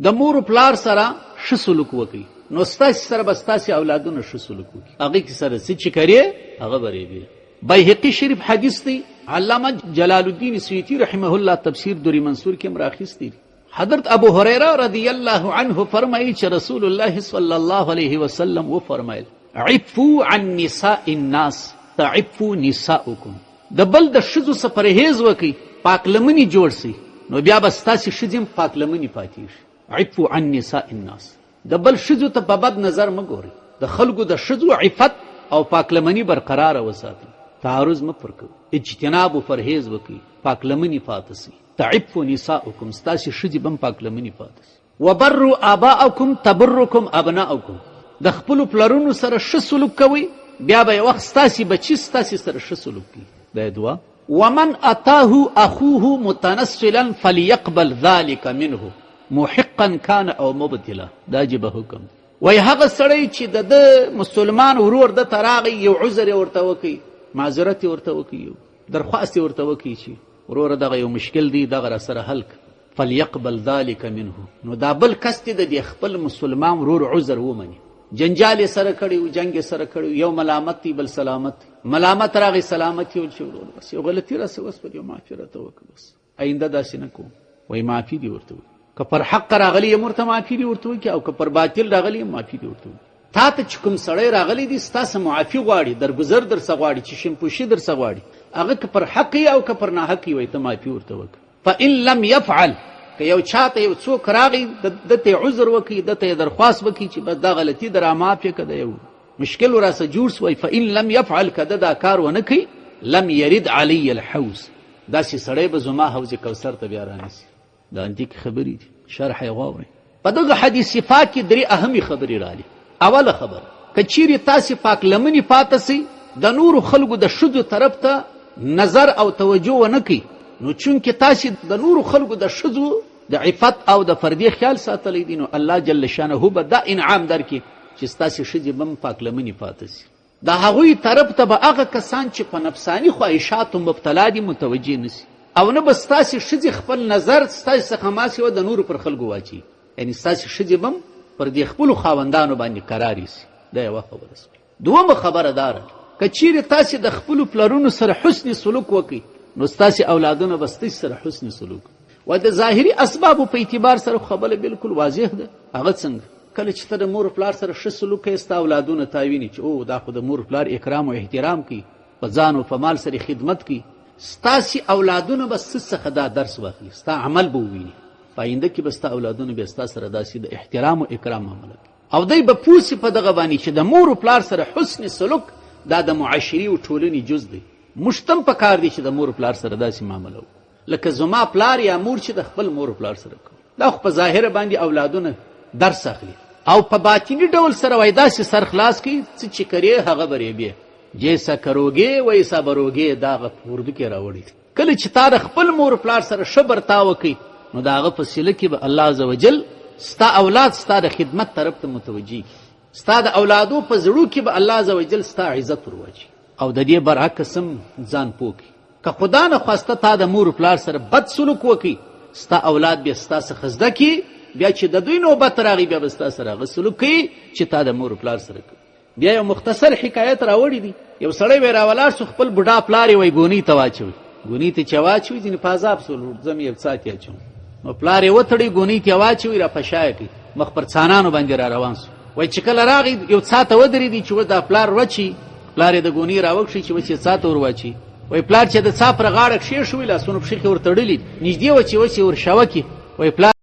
د مور پلار سره ښه سلوک وکړي نو ستاسې سره به ستاسې اولادونه ښه سلوک وکړي، هغې کې سره څه چې کرې هغه به ریبې. بیهقي شریف حدیث دی، علامه جلال الدین سیوطي رحمه الله تفسیر دوری منصور کې هم راخیستی دی. حضرت ابو هریره رضی الله عنه فرمایي چې رسول الله صلی الله علیه وسلم وفرمایل عفوا عن نساء الناس تعفوا نساؤکم. د بل د ښځو څخه پرهیز وکړئ، پاک لمنې جوړ سئ، نو بیا به ستاسې ښځې هم پاک لمنې پاتې شي. عفوا عن نساء الناس، د بل ښځو ته په بد نظر مه ګورئ، د خلکو د ښځو عفت او پاک لمني برقراره وساتئ، تعرض مه پر کوئ، اجتناب و پرهیز وکړئ، پاک لمنې پاتې سئ. تعفوا نساؤکم، ستاسې ښځې به هم پاک لمنې پاتې سي. وبروا آباءکم تبرکم ابناؤکم، د خپلو پلرونو سره ښه سلوک کوئ، بیا به یو وخت ستاسې بچي ستاسې سره ښه سلوک کوي. دا دعا. ومن اتاه اخوه متنصلا فليقبل ذلك منه محقا كان او مبتلا. دا جبه حکم دی. وای هغه سړی چې د مسلمان ورور د ته راغی، یو عذر یې ورته وکړي، معذرت یې ورته وکړي، درخواست یې ورته وکړي چې وروره دغه یو مشکل دی، دغه را سره حل کړه، فليقبل ذلك منه. نو دا بل کس دی د دې خپل مسلمان ورور عذر ومني. جنجال یې سره کړی و، جنګ یې سره کړی و، یو ملامت دی بل سلامت دی، ملامت راغی سلامت یې ول چې ورور بس یو غلطي راسه وس پر یو معافي راته وکړه، بس آینده داسې نه کوم. وایي معافي دې ورته وکړي، که پر حق راغلی یم ورته معافي دې ورته وکړي، او که پر باطل راغلی یم معافي دې ورته وکړي. تا ته چې کوم سړی راغلی دی ستاسې معافي غواړي، درګذر درڅه غواړي، چې شمپوشي درڅه غواړي، هغه که پر حق یې او که پر ناحق یې وایي ته معافي ورته وکړه. فان لم یفعل، که یو چاته یو څوک راغی ده ته یې عذر وکړي، ده ته یې درخواست وکړي چې بس دا غلطي ده رامعافیه که د یو مشکل وراسه جوړ سوی، فان لم یفعل، که ده دا کار ونه کوي، لم یرد علی الحوض، داسې سړی به زما حوض کوثر ته بیا رانیسي. دا انتیک خبرې دي، شرح یې واورئ. په دغه حدیث پاک کې درې اهمې خبرې راغلي. اوله خبره، که چیرې تاسې پاک لمنې پاته سئ، د نورو خلکو د ښځو طرف ته نظر او توجه ونه کوي، نو چونکې تاسې د نورو خلکو د ښځو د عفت او د فردي خیال ساتلی دی، نو الله جل شانه به دا انعام درکړي چې ستاسې ښځې به هم پاک لمنې پاته سي. د هغوی طرف ته به هغه کسان چې په نفساني خواهشاتو مبتلا دي متوجه نه سي، او نه به ستاسې ښځې خپل نظر ستاسې څخه ماسي و د نورو پر خلکو واچي، یعنې ستاسې ښځې به هم پر دې خپلو خاوندانو باندې قرارې سي. دا یوه خبره سوه. دومه خبره دا راغله، که چیرې تاسې د خپلو پلرونو سره حسن سلوک وکړئ، نو ستاسې اولادونه به ستاسې سره حسن سلوک. و د ظاهري اسبابو په اعتبار سره خبره بالکل واضح ده. هغه څنګه؟ کله چې ته د مور پلار سره ښه سلوک کوې، ستا اولادونه تا ویني چې او دا خو د مور پلار اکرام او احترام کوي، په ځان او په مال سره خدمت کوي، ستاسې اولادونه به څه څخه دا درس واخلي، ستا عمل به وویني، په آینده کې به ستا اولادونه بیا ستا سره داسې د احترام او اکرام معامله کوي، او دی به پوه سي په دغه باندې چې د مور پلار سره حسن سلوک دا د معاشري او ټولنې جز دی. موږ ته هم پکار دی چې د مور پلار سره داسې معامله وکړو لکه زما پلار یا مور چې د خپل مور پلار سره کوي. دا خو په ظاهره باندې اولادونه درس اخلي، او په باطني ډول سره وایي داسې سر خلاص کړي څه چې کرې هغه به ریبې، جیسا کروګې ویسا بروګې، دا هغه په اردو کې راوړی. کله چې تا د خپل مور پلار سره ښه برتاو کوي، نو د هغه په سیله کې به الله عز وجل ستا اولاد ستا د خدمت طرف ته متوجه کړي، ستا د اولادو په زړو کې به الله عز وجل ستا عزت ورواچي، او د دې برعکس هم ځان پوه کړي. که خدا نه خواسته تا د مور پلار سره بد سلوک وکړي، ستا اولاد بیا ستا څخه زده کړي، بیا چې د دوی نوبت راغی بیا به ستا سره هغه سلوک کوي چې تا د مور پلار سره کوي. بیا یو مختصر حکایت راوړی دی. یو سړی وی راولاړ سو، خپل بوډا پلار یې وایي ګونۍ ته واچوي، ګونۍ ته چې واچوي ځینې په عذاب سول، ځم یو څاک یې اچوم، نو پلار یې وتړی، ګونۍ ته یې واچوي، را پشایه کوي، مخ پر څانانو باندې را روان سو. وایي چې کله راغی یو څا ته ودرېدي چې اوس دا پلار وچي، پلار یې د ګونۍ راوکښي چې اوس یې څا ته ور واچي. وای پلار چې د څا پر غاړه کښې شوي، لاسونه پښې ورتړلي، نږدې و چې اوس یې ور شوه کړي. وای پلار